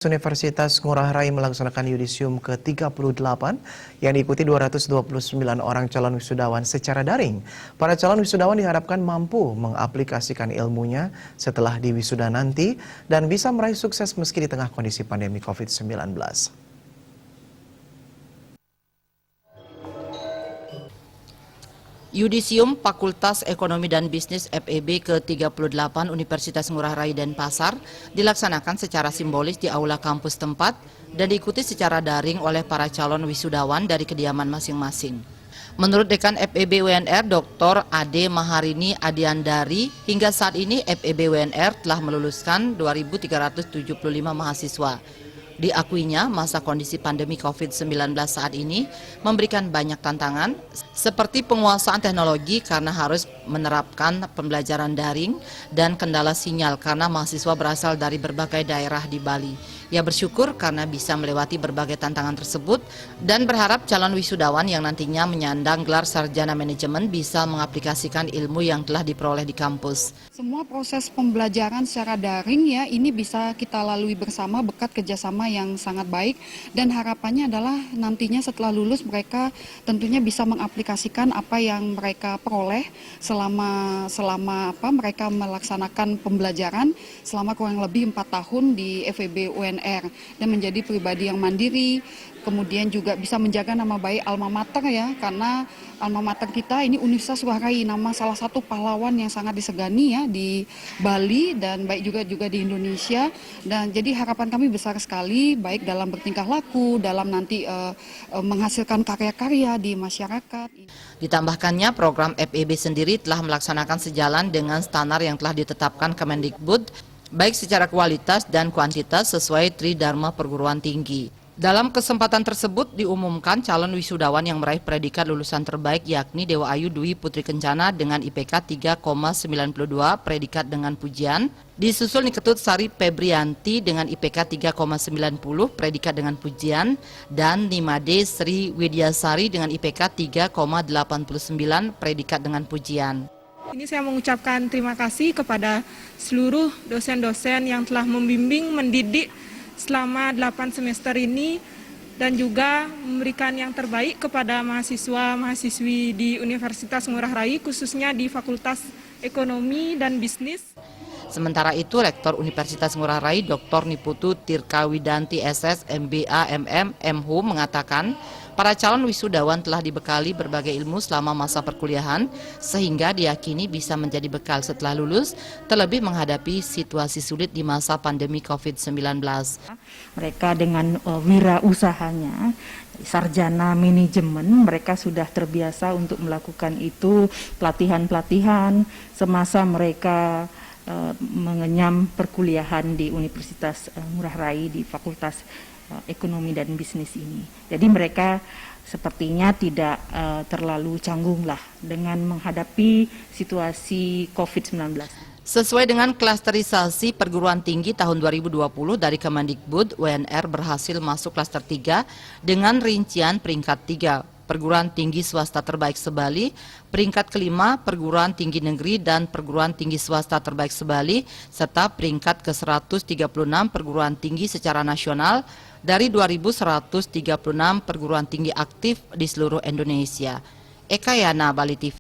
Universitas Ngurah Rai melaksanakan yudisium ke-38 yang diikuti 229 orang calon wisudawan secara daring. Para calon wisudawan diharapkan mampu mengaplikasikan ilmunya setelah di wisuda nanti dan bisa meraih sukses meski di tengah kondisi pandemi COVID-19. Yudisium Fakultas Ekonomi dan Bisnis FEB ke-38 Universitas Ngurah Rai Denpasar dilaksanakan secara simbolis di aula kampus tempat dan diikuti secara daring oleh para calon wisudawan dari kediaman masing-masing. Menurut Dekan FEB UNR Dr. Ade Maharini Adiandari, hingga saat ini FEB UNR telah meluluskan 2.375 mahasiswa. Diakuinya, masa kondisi pandemi COVID-19 saat ini memberikan banyak tantangan, seperti penguasaan teknologi karena harus menerapkan pembelajaran daring dan kendala sinyal karena mahasiswa berasal dari berbagai daerah di Bali. Ia bersyukur karena bisa melewati berbagai tantangan tersebut dan berharap calon wisudawan yang nantinya menyandang gelar sarjana manajemen bisa mengaplikasikan ilmu yang telah diperoleh di kampus. Semua proses pembelajaran secara daring ya ini bisa kita lalui bersama berkat kerjasama yang sangat baik, dan harapannya adalah nantinya setelah lulus mereka tentunya bisa mengaplikasikan apa yang mereka peroleh selama mereka melaksanakan pembelajaran selama kurang lebih 4 tahun di FEB UNR dan menjadi pribadi yang mandiri, kemudian juga bisa menjaga nama baik alma mater ya, karena alma mater kita ini Universitas Ngurah Rai, nama salah satu pahlawan yang sangat disegani ya di Bali dan baik juga di Indonesia. Dan jadi harapan kami besar sekali baik dalam bertingkah laku, dalam nanti menghasilkan karya-karya di masyarakat. Ditambahkannya, program FEB sendiri telah melaksanakan sejalan dengan standar yang telah ditetapkan Kemendikbud, baik secara kualitas dan kuantitas sesuai Tridharma Perguruan Tinggi. Dalam kesempatan tersebut diumumkan calon wisudawan yang meraih predikat lulusan terbaik yakni Dewa Ayu Dwi Putri Kencana dengan IPK 3,92 predikat dengan pujian, disusul Niketut Sari Febrianti dengan IPK 3,90 predikat dengan pujian, dan Nimade Sri Widyasari dengan IPK 3,89 predikat dengan pujian. Ini saya mengucapkan terima kasih kepada seluruh dosen-dosen yang telah membimbing, mendidik selama 8 semester ini dan juga memberikan yang terbaik kepada mahasiswa-mahasiswi di Universitas Ngurah Rai, khususnya di Fakultas Ekonomi dan Bisnis. Sementara itu, Rektor Universitas Ngurah Rai Dr. Niputu Tirkawidanti SS MBA MM MHU mengatakan para calon wisudawan telah dibekali berbagai ilmu selama masa perkuliahan sehingga diyakini bisa menjadi bekal setelah lulus, terlebih menghadapi situasi sulit di masa pandemi COVID-19. Mereka dengan wirausahanya, sarjana manajemen, mereka sudah terbiasa untuk melakukan itu, pelatihan-pelatihan semasa mereka mengenyam perkuliahan di Universitas Ngurah Rai di Fakultas Ekonomi dan Bisnis ini. Jadi mereka sepertinya tidak terlalu canggung lah dengan menghadapi situasi COVID-19. Sesuai dengan klasterisasi perguruan tinggi tahun 2020 dari Kemendikbud, UNR berhasil masuk klaster 3 dengan rincian peringkat 3. Perguruan tinggi swasta terbaik se-Bali, peringkat kelima perguruan tinggi negeri dan perguruan tinggi swasta terbaik se-Bali, serta peringkat ke-136 perguruan tinggi secara nasional dari 2.136 perguruan tinggi aktif di seluruh Indonesia. Eka Yana, Bali TV.